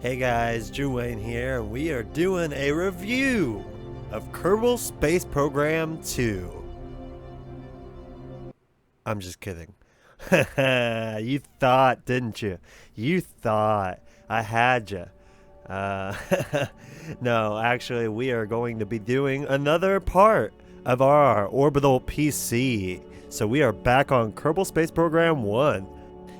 Hey guys, Drew Wayne here, and we are doing a review of Kerbal Space Program 2. I'm just kidding. You thought, didn't you? You thought I had you. Uh, no, actually, we are going to be doing another part of our Orbital PC. So we are back on Kerbal Space Program 1.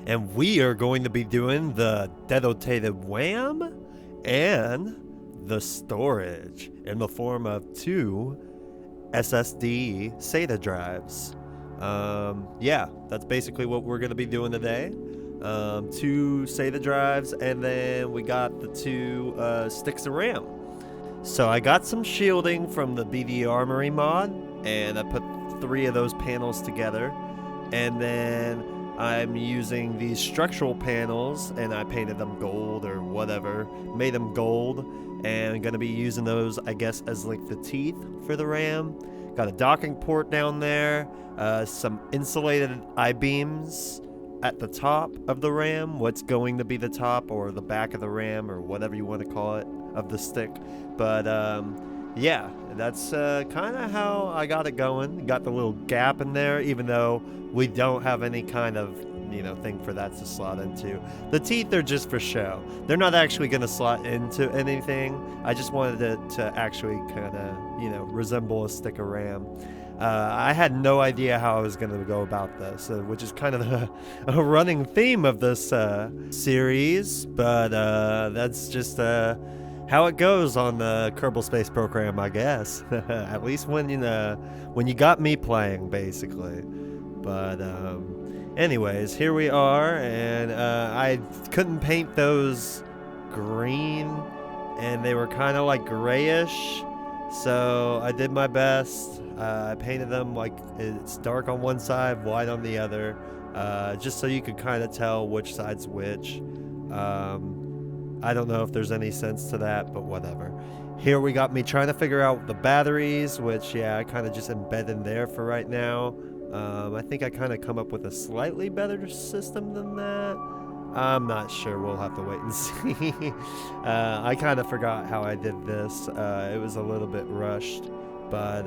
And we are going to be doing the detonated RAM and the storage in the form of 2 SSD SATA drives. Yeah, that's basically what we're going to be doing today. 2 SATA drives, and then we got the 2 sticks of RAM. So I got some shielding from the BD Armory mod, and I put 3 of those panels together, and then I'm using these structural panels, and I painted them gold or whatever, made them gold, and I'm going to be using those, I guess, as like the teeth for the RAM. Got a docking port down there, some insulated I-beams at the top of the RAM, what's going to be the top or the back of the RAM or whatever you want to call it, of the stick. But yeah, that's kind of how I got it going. Got the little gap in there, even though we don't have any kind of, thing for that to slot into. The teeth are just for show. They're not actually going to slot into anything. I just wanted it to actually kind of, resemble a stick of RAM. I had no idea how I was going to go about this, which is kind of a running theme of this series, but that's just how it goes on the Kerbal Space Program, I guess. At least when you got me playing, basically. But anyways, here we are, and I couldn't paint those green, and they were kind of like grayish, so I did my best. I painted them like it's dark on one side, white on the other, just so you could kind of tell which side's which. I don't know if there's any sense to that, but whatever. Here we got me trying to figure out the batteries, which, yeah, I kind of just embed in there for right now. I think I kind of come up with a slightly better system than that. I'm not sure. We'll have to wait and see. I kind of forgot how I did this. It was a little bit rushed, but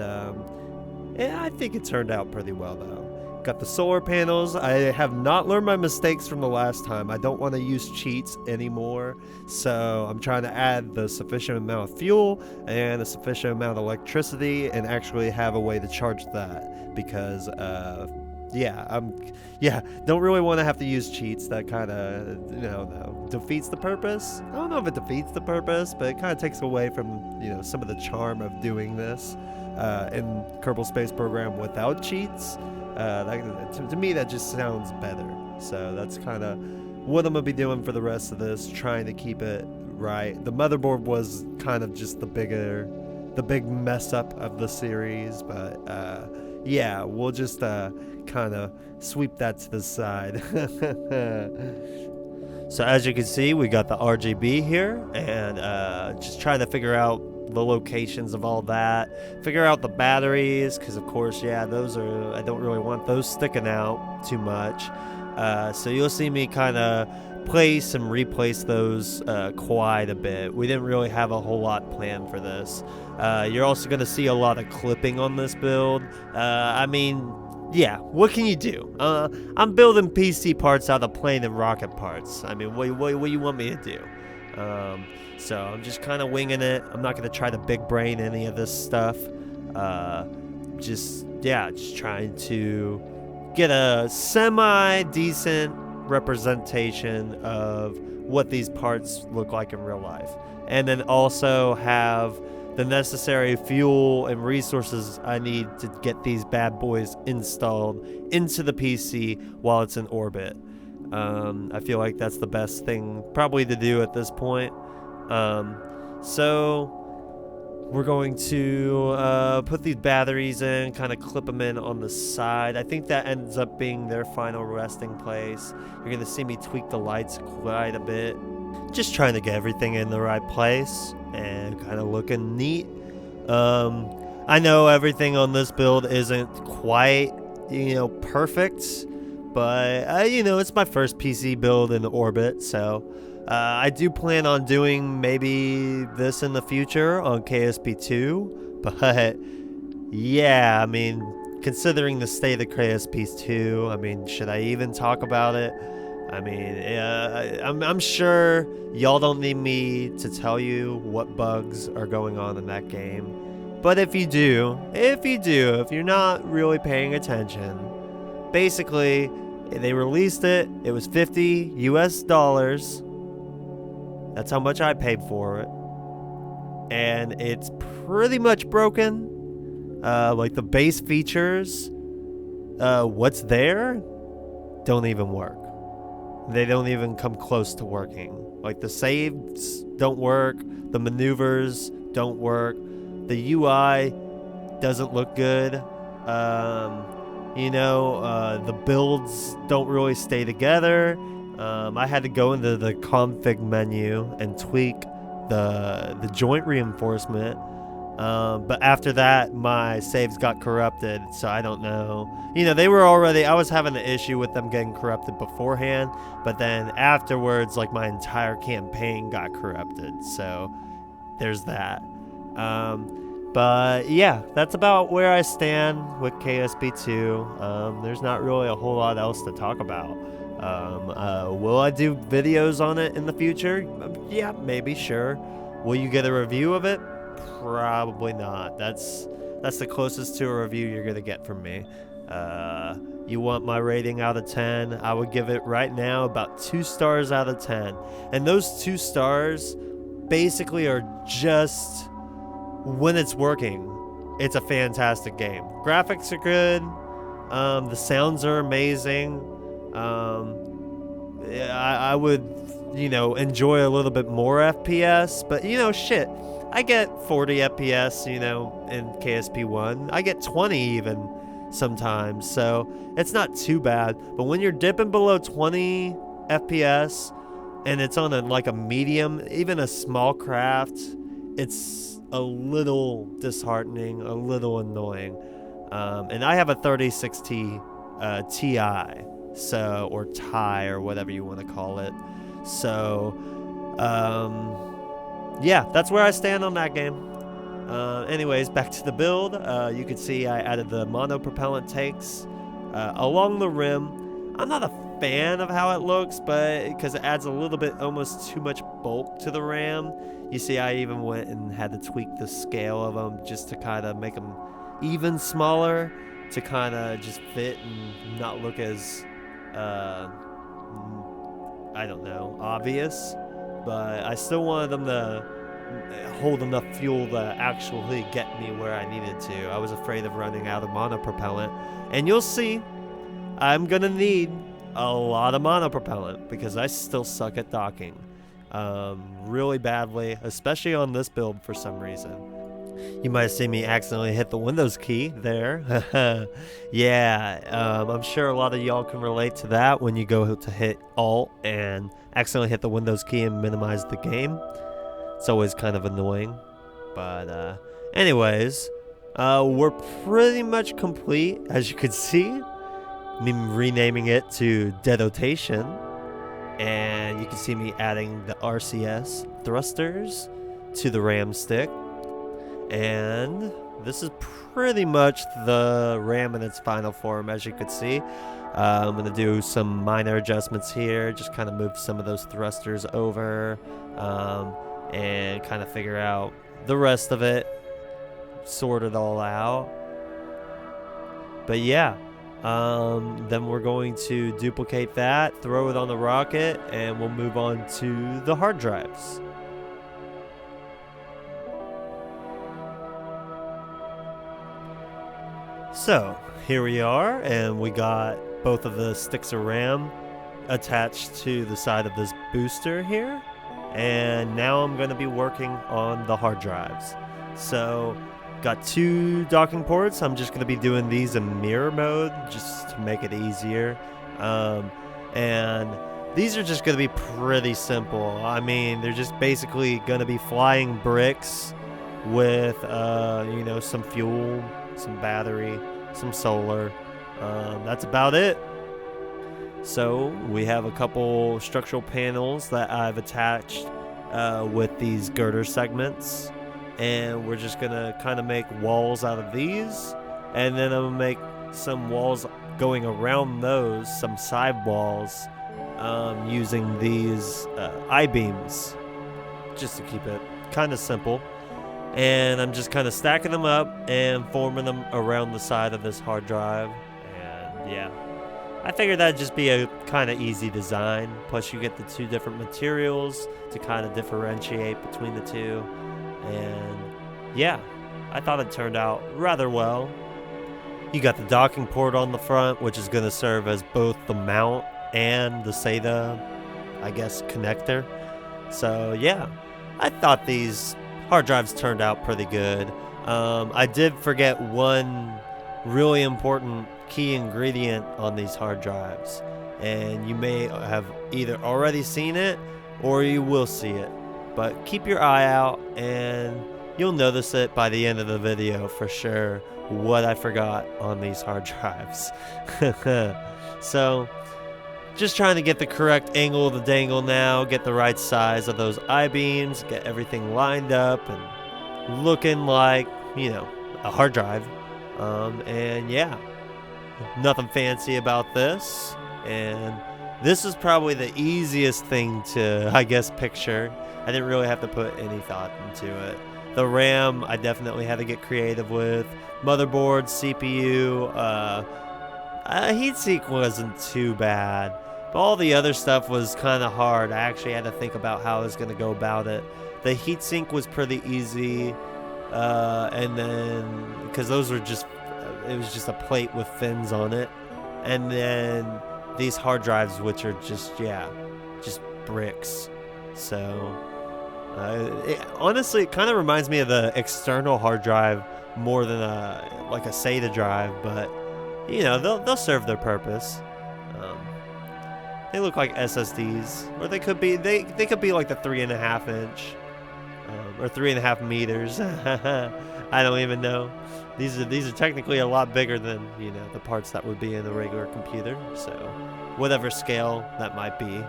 yeah, I think it turned out pretty well, though. Got the solar panels. I have not learned my mistakes from the last time. I don't want to use cheats anymore, so I'm trying to add the sufficient amount of fuel and a sufficient amount of electricity and actually have a way to charge that, because don't really want to have to use cheats. That kind of defeats the purpose. I don't know if it defeats the purpose, but it kind of takes away from some of the charm of doing this in Kerbal Space Program without cheats. To me, that just sounds better. So that's kind of what I'm going to be doing for the rest of this, trying to keep it right. The motherboard was kind of just the big mess up of the series, but yeah, we'll just kind of sweep that to the side. So as you can see, we got the RGB here, and just trying to figure out the locations of all that, figure out the batteries, because of course, yeah, I don't really want those sticking out too much, so you'll see me kind of place and replace those quite a bit. We didn't really have a whole lot planned for this. You're also going to see a lot of clipping on this build. I mean, yeah, what can you do? I'm building PC parts out of plane and rocket parts. I mean, what do you want me to do? So I'm just kind of winging it. I'm not going to try to big brain any of this stuff. Just trying to get a semi-decent representation of what these parts look like in real life. And then also have the necessary fuel and resources I need to get these bad boys installed into the PC while it's in orbit. I feel like that's the best thing probably to do at this point. So we're going to put these batteries in, kind of clip them in on the side. I think that ends up being their final resting place. You're going to see me tweak the lights quite a bit. Just trying to get everything in the right place and kind of looking neat. I know everything on this build isn't quite, perfect, but it's my first PC build in orbit, so I do plan on doing maybe this in the future on KSP2, but yeah, I mean, considering the state of KSP2, I mean, should I even talk about it? I mean, I'm sure y'all don't need me to tell you what bugs are going on in that game. But if you're not really paying attention, basically, they released it. It was $50 US. That's how much I paid for it. And it's pretty much broken. Like the base features, what's there, don't even work. They don't even come close to working. Like the saves don't work, the maneuvers don't work, the UI doesn't look good. The builds don't really stay together. I had to go into the config menu and tweak the joint reinforcement. But after that, my saves got corrupted, so I don't know. I was having an issue with them getting corrupted beforehand, but then afterwards, like, my entire campaign got corrupted, so there's that. But yeah, that's about where I stand with KSP2. There's not really a whole lot else to talk about. Will I do videos on it in the future? Yeah, maybe, sure. Will you get a review of it? Probably not. That's the closest to a review you're gonna get from me. You want my rating out of 10? I would give it right now about 2 stars out of 10. And those 2 stars basically are just when it's working. It's a fantastic game. Graphics are good. The sounds are amazing. I would, enjoy a little bit more FPS, but shit. I get 40 FPS, in KSP1. I get 20 even sometimes, so it's not too bad. But when you're dipping below 20 FPS and it's on a medium, even a small craft, it's a little disheartening, a little annoying. And I have a 3060 Ti, or Ti, or whatever you want to call it. So, yeah, that's where I stand on that game. Anyways, back to the build. You can see I added the monopropellant tanks along the rim. I'm not a fan of how it looks, but because it adds a little bit, almost too much bulk to the RAM. You see, I even went and had to tweak the scale of them just to kind of make them even smaller, to kind of just fit and not look as, obvious. But I still wanted them to hold enough fuel to actually get me where I needed to. I was afraid of running out of monopropellant. And you'll see, I'm going to need a lot of monopropellant because I still suck at docking. Really badly, especially on this build for some reason. You might have seen me accidentally hit the Windows key there. Yeah, I'm sure a lot of y'all can relate to that when you go to hit Alt and accidentally hit the Windows key and minimize the game. It's always kind of annoying. But anyways, we're pretty much complete, as you can see. Me renaming it to Dedotation. And you can see me adding the RCS thrusters to the RAM stick. And this is pretty much the RAM in its final form, as you could see. I'm going to do some minor adjustments here, just kind of move some of those thrusters over, and kind of figure out the rest of it, sort it all out. But yeah, then we're going to duplicate that, throw it on the rocket, and we'll move on to the hard drives. So, here we are, and we got both of the sticks of RAM attached to the side of this booster here. And now I'm going to be working on the hard drives. So, got 2 docking ports. I'm just going to be doing these in mirror mode just to make it easier. And these are just going to be pretty simple. I mean, they're just basically going to be flying bricks with, some fuel, some battery, some solar. That's about it. So we have a couple structural panels that I've attached with these girder segments, and we're just gonna kind of make walls out of these, and then I'm gonna make some walls going around those, some side walls, using these I-beams, just to keep it kind of simple. And I'm just kind of stacking them up and forming them around the side of this hard drive. And yeah, I figured that'd just be a kind of easy design. Plus you get the two different materials to kind of differentiate between the two. And yeah, I thought it turned out rather well. You got the docking port on the front, which is going to serve as both the mount and the SATA, I guess, connector. So yeah, I thought these hard drives turned out pretty good. I did forget one really important key ingredient on these hard drives, and you may have either already seen it or you will see it, but keep your eye out and you'll notice it by the end of the video for sure, what I forgot on these hard drives. So just trying to get the correct angle of the dangle now, get the right size of those I-beams, get everything lined up and looking like, you know, a hard drive. And yeah, nothing fancy about this. And this is probably the easiest thing to, I guess, picture. I didn't really have to put any thought into it. The RAM, I definitely had to get creative with. Motherboard, CPU, heatsink wasn't too bad. But all the other stuff was kind of hard. I actually had to think about how I was going to go about it. The heatsink was pretty easy. And then, because those were just, it was just a plate with fins on it. And then these hard drives, which are just, yeah, just bricks. So, honestly, it kind of reminds me of the external hard drive more than like a SATA drive. But, you know, they'll serve their purpose. They look like SSDs, or they could be could be like the 3.5 inch, or 3.5 meters. I don't even know. These are technically a lot bigger than, you know, the parts that would be in a regular computer. So whatever scale that might be.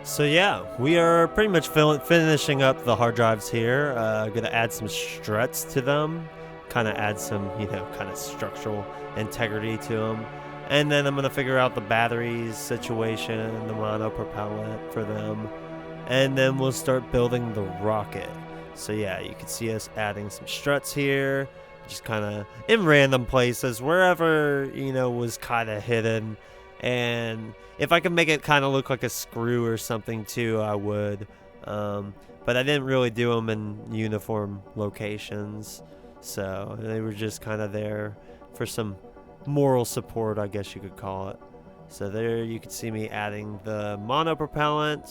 So yeah, we are pretty much finishing up the hard drives here. Gonna add some struts to them, kind of add some, you know, kind of structural integrity to them. And then I'm going to figure out the batteries situation, the mono propellant for them. And then we'll start building the rocket. So yeah, you can see us adding some struts here, just kind of in random places, wherever, you know, was kind of hidden. And if I could make it kind of look like a screw or something too, I would. But I didn't really do them in uniform locations. So they were just kind of there for some moral support, I guess you could call it. So there you can see me adding the mono propellant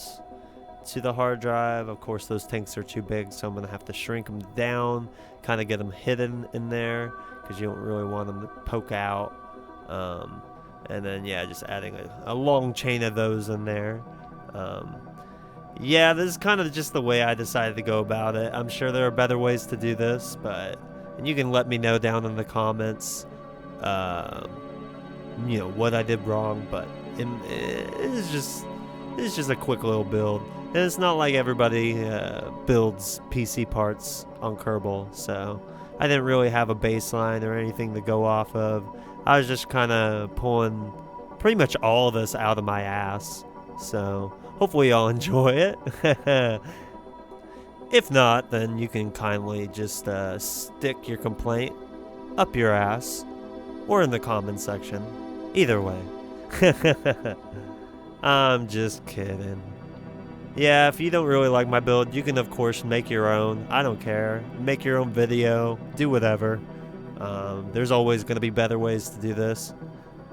to the hard drive. Of course, those tanks are too big, so I'm going to have to shrink them down, kind of get them hidden in there, because you don't really want them to poke out. And then, yeah, just adding a long chain of those in there. Yeah, this is kind of just the way I decided to go about it. I'm sure there are better ways to do this, and you can let me know down in the comments, you know, what I did wrong. But it's just a quick little build, and it's not like everybody builds PC parts on Kerbal, so I didn't really have a baseline or anything to go off of. I was just kind of pulling pretty much all of this out of my ass, so hopefully y'all enjoy it. If not, then you can kindly just stick your complaint up your ass or in the comment section. Either way. I'm just kidding. Yeah, if you don't really like my build, you can of course make your own. I don't care. Make your own video. Do whatever. There's always going to be better ways to do this.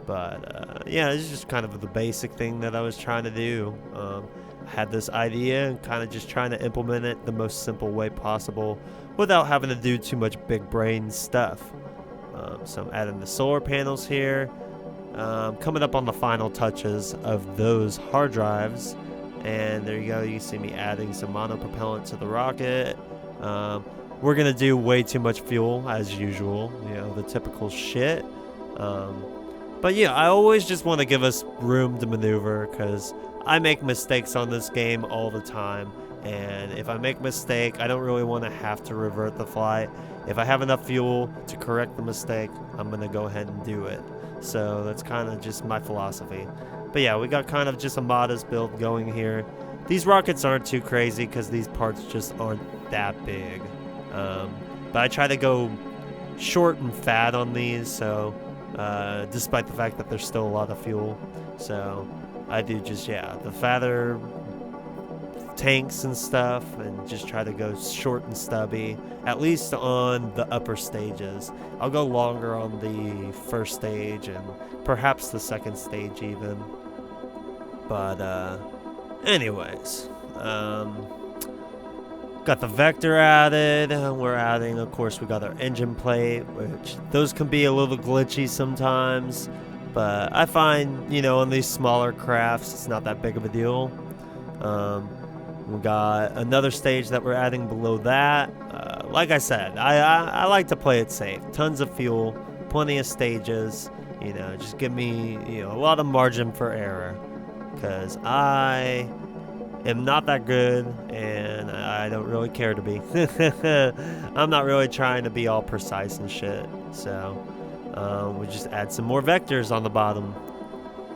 But yeah, it's just kind of the basic thing that I was trying to do. I had this idea and kind of just trying to implement it the most simple way possible without having to do too much big brain stuff. So I'm adding the solar panels here. Coming up on the final touches of those hard drives. And there you go, you see me adding some mono propellant to the rocket. We're going to do way too much fuel as usual, you know, the typical shit. But yeah, I always just want to give us room to maneuver because I make mistakes on this game all the time. And if I make a mistake, I don't really want to have to revert the flight. If I have enough fuel to correct the mistake, I'm going to go ahead and do it. So that's kind of just my philosophy. But yeah, we got kind of just a modest build going here. These rockets aren't too crazy because these parts just aren't that big. But I try to go short and fat on these, so despite the fact that there's still a lot of fuel. So I do just, yeah, the fatter tanks and stuff, and just try to go short and stubby, at least on the upper stages. I'll go longer on the first stage and perhaps the second stage even. But anyways, got the vector added. We're adding, of course, we got our engine plate, which those can be a little glitchy sometimes, but I find, you know, on these smaller crafts, it's not that big of a deal. We got another stage that we're adding below that. Like I said, I like to play it safe. Tons of fuel, plenty of stages. You know, just give me, you know, a lot of margin for error, because I am not that good, and I don't really care to be. I'm not really trying to be all precise and shit. So we just add some more vectors on the bottom.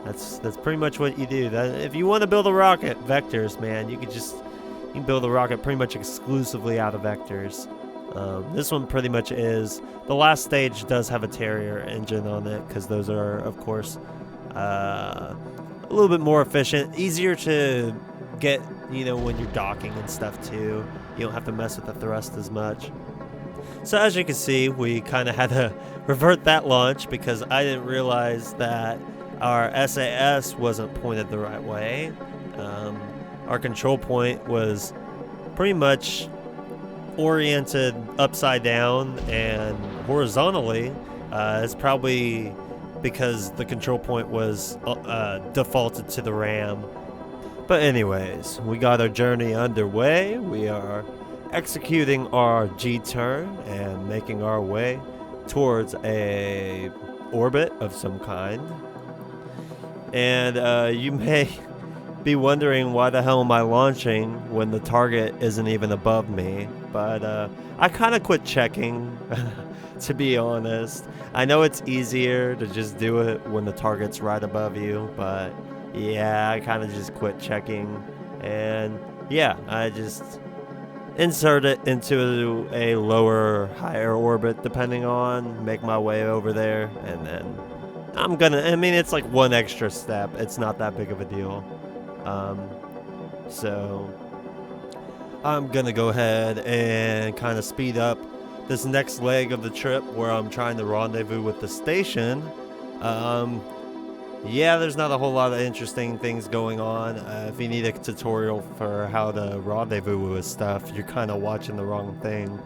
That's pretty much what you do. If you want to build a rocket, vectors, man, you can build a rocket pretty much exclusively out of vectors. This one pretty much is. The last stage does have a Terrier engine on it, because those are, of course, a little bit more efficient, easier to get, you know, when you're docking and stuff too. You don't have to mess with the thrust as much. So as you can see, we kind of had to revert that launch because I didn't realize that our SAS wasn't pointed the right way. Our control point was pretty much oriented upside down and horizontally. It's probably because the control point was defaulted to the RAM. But anyways, we got our journey underway. We are executing our G-turn and making our way towards a orbit of some kind. And you may be wondering, why the hell am I launching when the target isn't even above me? But I kind of quit checking, to be honest. I know it's easier to just do it when the target's right above you, but yeah, I kind of just quit checking. And yeah, I just insert it into a lower, higher orbit, depending on, make my way over there, and then I mean, it's like one extra step. It's not that big of a deal. So I'm gonna go ahead and kind of speed up this next leg of the trip where I'm trying to rendezvous with the station. Yeah, there's not a whole lot of interesting things going on. If you need a tutorial for how to rendezvous with stuff, you're kind of watching the wrong thing.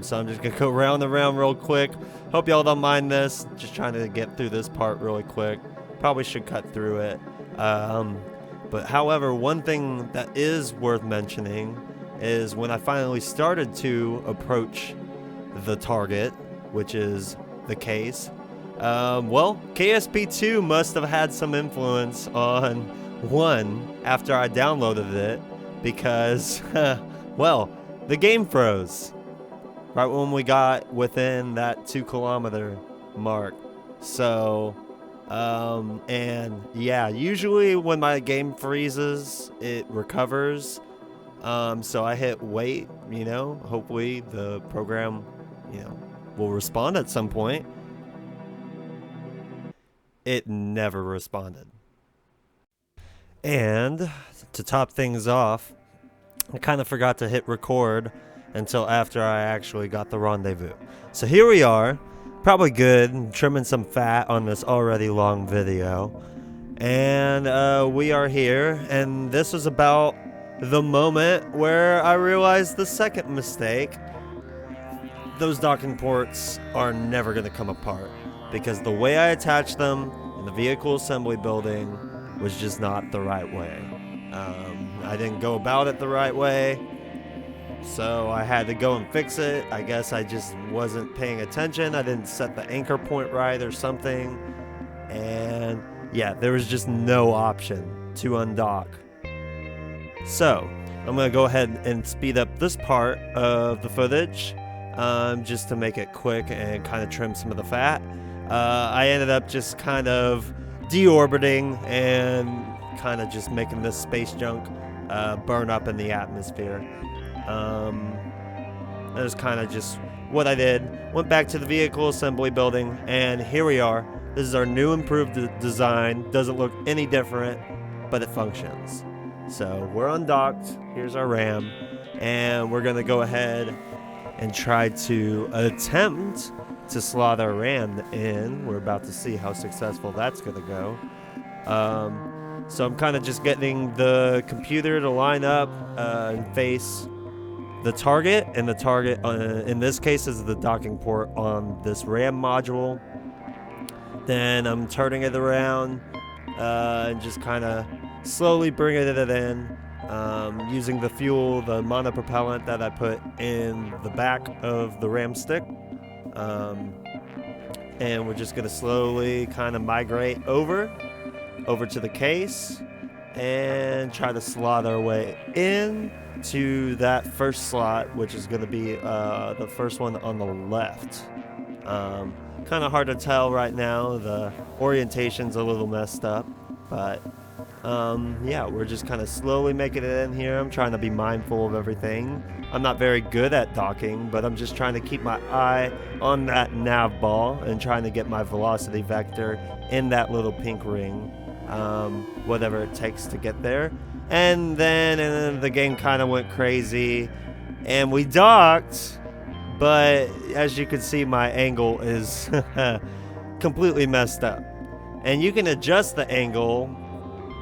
So I'm just gonna go round and round real quick. Hope y'all don't mind this. Just trying to get through this part really quick. Probably should cut through it. But however, one thing that is worth mentioning is when I finally started to approach the target, which is the case, well, KSP2 must have had some influence on 1 after I downloaded it, because, well, the game froze right when we got within that 2-kilometer mark. So, and yeah, usually when my game freezes, it recovers. So I hit wait, you know, hopefully the program, you know, will respond at some point. It never responded. And to top things off, I kind of forgot to hit record until after I actually got the rendezvous. So here we are, probably good, trimming some fat on this already long video. And we are here, and this was about the moment where I realized the second mistake. Those docking ports are never going to come apart, because the way I attached them in the vehicle assembly building was just not the right way. I didn't go about it the right way, so I had to go and fix it. I guess I just wasn't paying attention. I didn't set the anchor point right or something. And yeah, there was just no option to undock. So I'm going to go ahead and speed up this part of the footage just to make it quick and kind of trim some of the fat. I ended up just kind of deorbiting and kind of just making this space junk burn up in the atmosphere. That was kind of just what I did. Went back to the vehicle assembly building, and here we are. This is our new improved design. Doesn't look any different, but it functions. So we're undocked. Here's our RAM, and we're gonna go ahead and try to attempt to slot our RAM in. We're about to see how successful that's gonna go. So I'm kind of just getting the computer to line up and face the target, and the target in this case is the docking port on this RAM module. Then I'm turning it around and just kind of slowly bringing it in, using the fuel, the monopropellant that I put in the back of the RAM stick. And we're just going to slowly kind of migrate over to the case and try to slot our way in to that first slot, which is going to be the first one on the left. Kind of hard to tell right now. The orientation's a little messed up, but yeah, we're just kind of slowly making it in here. I'm trying to be mindful of everything. I'm not very good at docking, but I'm just trying to keep my eye on that nav ball and trying to get my velocity vector in that little pink ring, whatever it takes to get there. And then the game kind of went crazy, and we docked, but as you can see, my angle is completely messed up. And you can adjust the angle,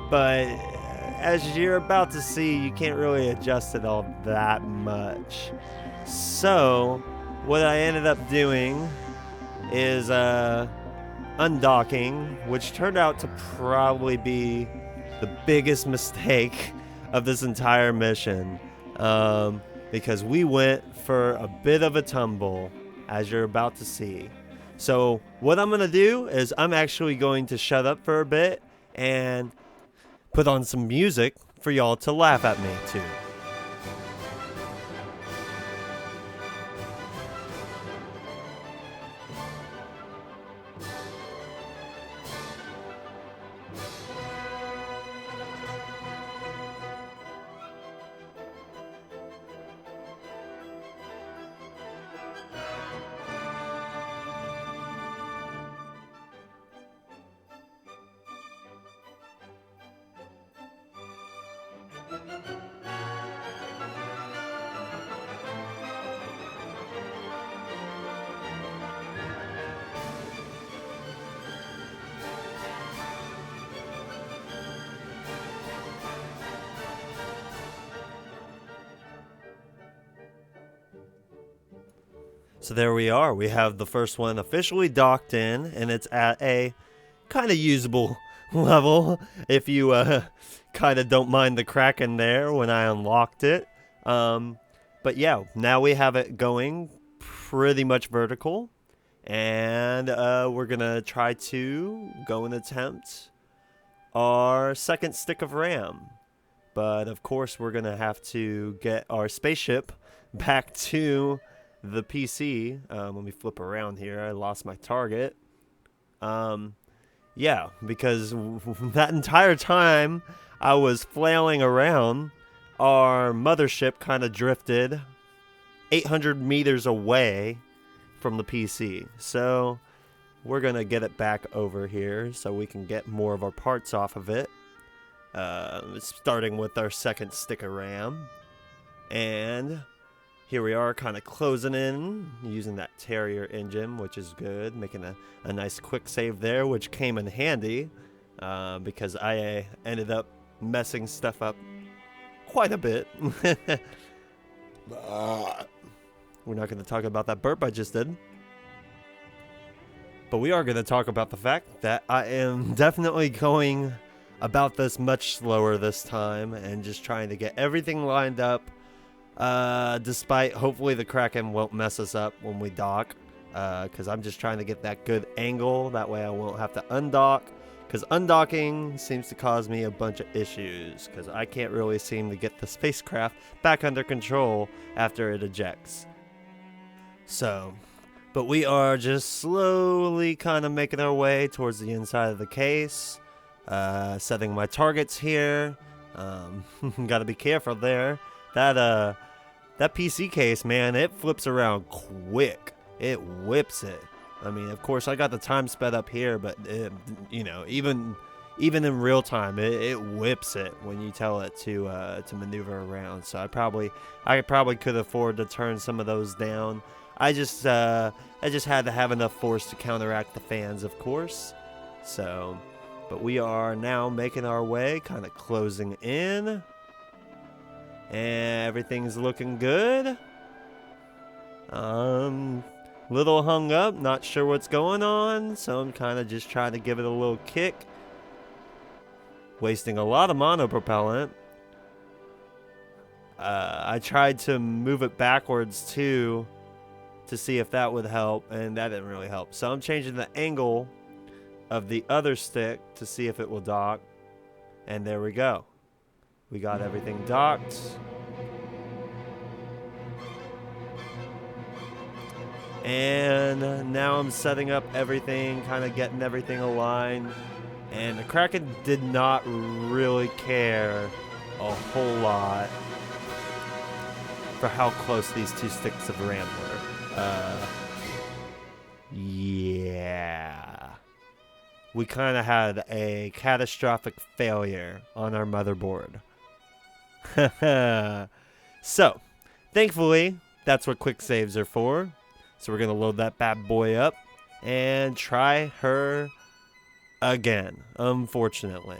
but as you're about to see, you can't really adjust it all that much. So what I ended up doing is undocking, which turned out to probably be the biggest mistake of this entire mission, because we went for a bit of a tumble, as you're about to see. So what I'm gonna do is I'm actually going to shut up for a bit and put on some music for y'all to laugh at me too. So there we are. We have the first one officially docked in, and it's at a kind of usable level if you kind of don't mind the crack in there when I unlocked it. But yeah, now we have it going pretty much vertical, and we're gonna try to go and attempt our second stick of RAM. But of course, we're gonna have to get our spaceship back to the PC. Let me flip around here. I lost my target. Yeah, because that entire time I was flailing around, our mothership kind of drifted 800 meters away from the PC. So we're gonna get it back over here so we can get more of our parts off of it. Starting with our second stick of RAM. And here we are, kind of closing in using that Terrier engine, which is good, making a nice quick save there, which came in handy because I ended up messing stuff up quite a bit. We're not going to talk about that burp I just did. But we are going to talk about the fact that I am definitely going about this much slower this time and just trying to get everything lined up. Despite hopefully the Kraken won't mess us up when we dock. because I'm just trying to get that good angle. That way I won't have to undock, because undocking seems to cause me a bunch of issues, because I can't really seem to get the spacecraft back under control after it ejects. So, but we are just slowly kind of making our way towards the inside of the case, setting my targets here. Gotta be careful there. That PC case, man, it flips around quick. It whips it. I mean, of course, I got the time sped up here, but it, you know, even in real time, it whips it when you tell it to maneuver around. So I probably could afford to turn some of those down. I just had to have enough force to counteract the fans, of course. So, but we are now making our way, kind of closing in. And everything's looking good. Little hung up, not sure what's going on, so I'm kind of just trying to give it a little kick. Wasting a lot of monopropellant. I tried to move it backwards too, to see if that would help, and that didn't really help. So I'm changing the angle of the other stick to see if it will dock, and there we go. We got everything docked. And now I'm setting up everything, kind of getting everything aligned. And the Kraken did not really care a whole lot for how close these two sticks of RAM were. Yeah. We kind of had a catastrophic failure on our motherboard. So, thankfully, that's what quick saves are for. So we're going to load that bad boy up and try her again, unfortunately.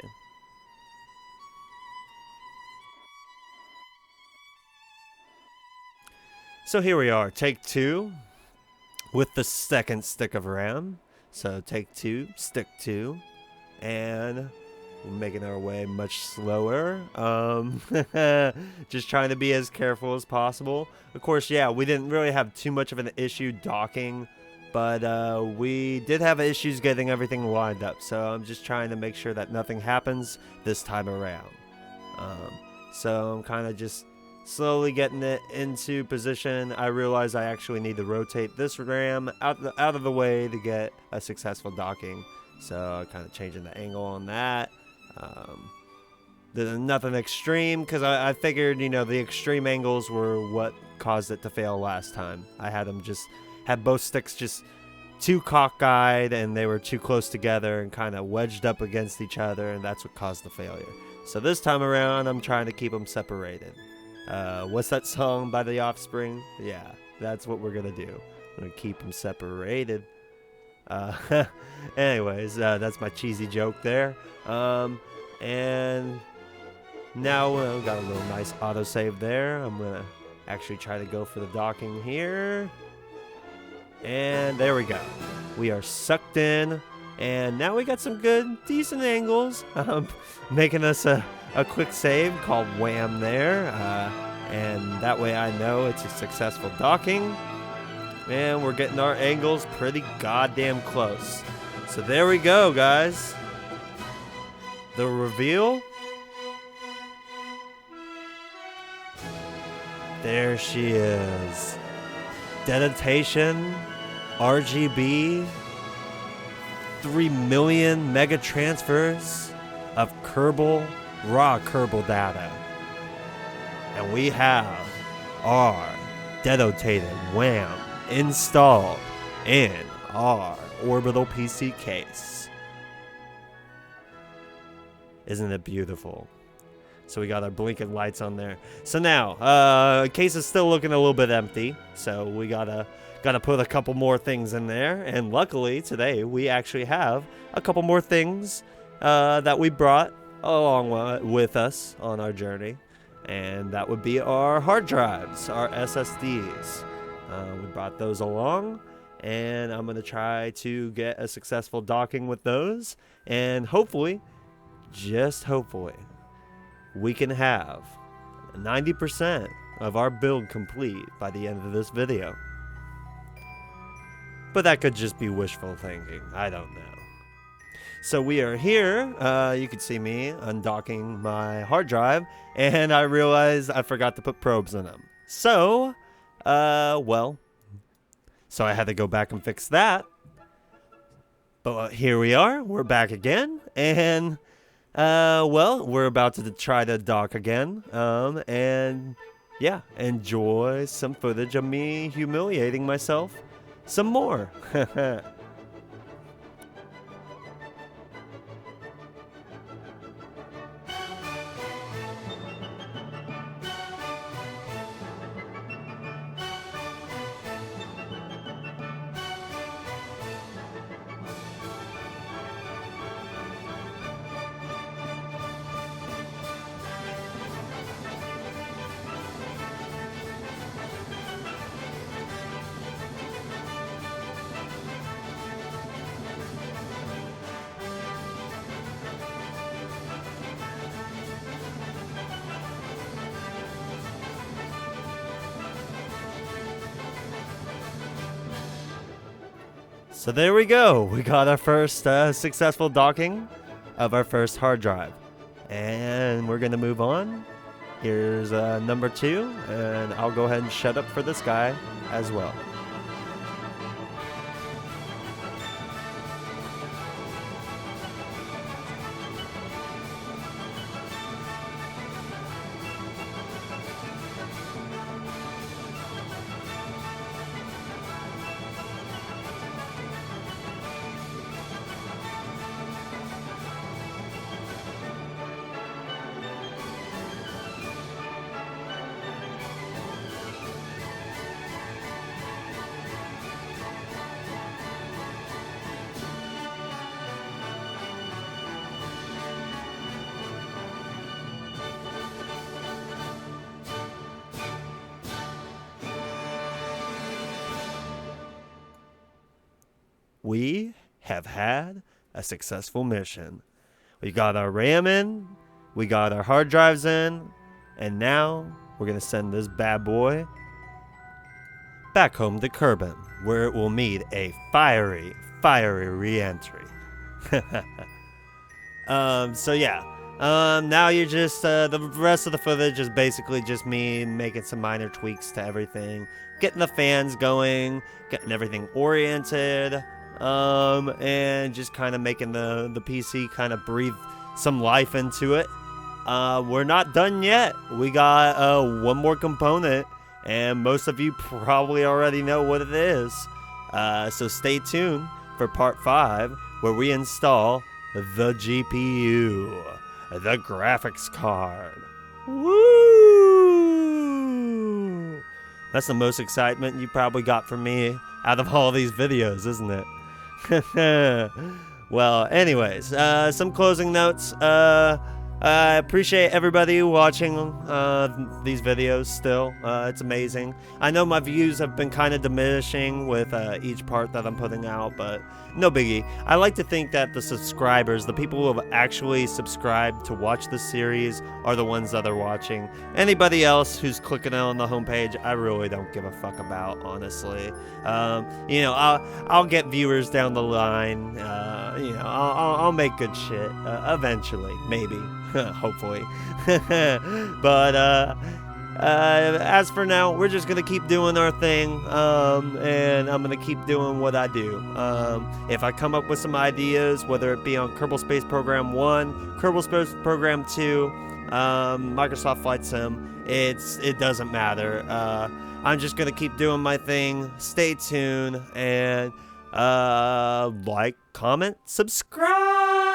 So here we are, take 2 with the second stick of RAM. So take 2, stick 2, and we're making our way much slower. Just trying to be as careful as possible. Of course, yeah, we didn't really have too much of an issue docking, but we did have issues getting everything lined up. So I'm just trying to make sure that nothing happens this time around. So I'm kind of just slowly getting it into position. I realize I actually need to rotate this RAM out of the way to get a successful docking. So kind of changing the angle on that. There's nothing extreme, because I figured, you know, the extreme angles were what caused it to fail last time. I had both sticks just too cockeyed, and they were too close together and kind of wedged up against each other, and that's what caused the failure. So this time around, I'm trying to keep them separated. What's that song by The Offspring? Yeah, that's what we're gonna do. I'm gonna keep them separated. Anyways, that's my cheesy joke there. And now we've got a little nice autosave there. I'm gonna actually try to go for the docking here. And there we go. We are sucked in. And now we got some good, decent angles. Making us a quick save called Wham there. And that way I know it's a successful docking. And we're getting our angles pretty goddamn close. So there we go, guys. The reveal. There she is. Dedication, RGB, 3 million mega transfers of raw Kerbal data. And we have our dedicated WAM installed in our Orbital PC case. Isn't it beautiful? So we got our blinking lights on there. So now, case is still looking a little bit empty. So we gotta put a couple more things in there. And luckily today we actually have a couple more things that we brought along with us on our journey. And that would be our hard drives, our SSDs. We brought those along, and I'm gonna try to get a successful docking with those, and hopefully, just hopefully, we can have 90% of our build complete by the end of this video. But that could just be wishful thinking. I don't know. So we are here. You can see me undocking my hard drive, and I realized I forgot to put probes in them. So, so I had to go back and fix that. But here we are. We're back again, and we're about to try to dock again. And yeah, enjoy some footage of me humiliating myself some more. So there we go. We got our first successful docking of our first hard drive. And we're going to move on. Here's number 2. And I'll go ahead and shut up for this guy as well. We have had a successful mission. We got our RAM in, we got our hard drives in, and now we're going to send this bad boy back home to Kerbin, where it will meet a fiery re-entry. So yeah, now you're just, the rest of the footage is basically just me making some minor tweaks to everything, getting the fans going, getting everything oriented, and just kind of making the PC kind of breathe some life into it. We're not done yet. We got one more component, and most of you probably already know what it is. So stay tuned for part 5, where we install the GPU, the graphics card. Woo! That's the most excitement you probably got from me out of all these videos, isn't it? Well, anyways, some closing notes. I appreciate everybody watching these videos still. It's amazing. I know my views have been kind of diminishing with each part that I'm putting out, but no biggie. I like to think that the subscribers, the people who have actually subscribed to watch the series, are the ones that are watching. Anybody else who's clicking on the homepage, I really don't give a fuck about, honestly. You know, I'll get viewers down the line. You know, I'll make good shit eventually, maybe. Hopefully. But as for now, we're just gonna keep doing our thing, and I'm gonna keep doing what I do. If I come up with some ideas, whether it be on Kerbal Space Program 1, Kerbal Space Program 2, Microsoft Flight Sim, it doesn't matter. I'm just gonna keep doing my thing. Stay tuned, and like, comment, subscribe.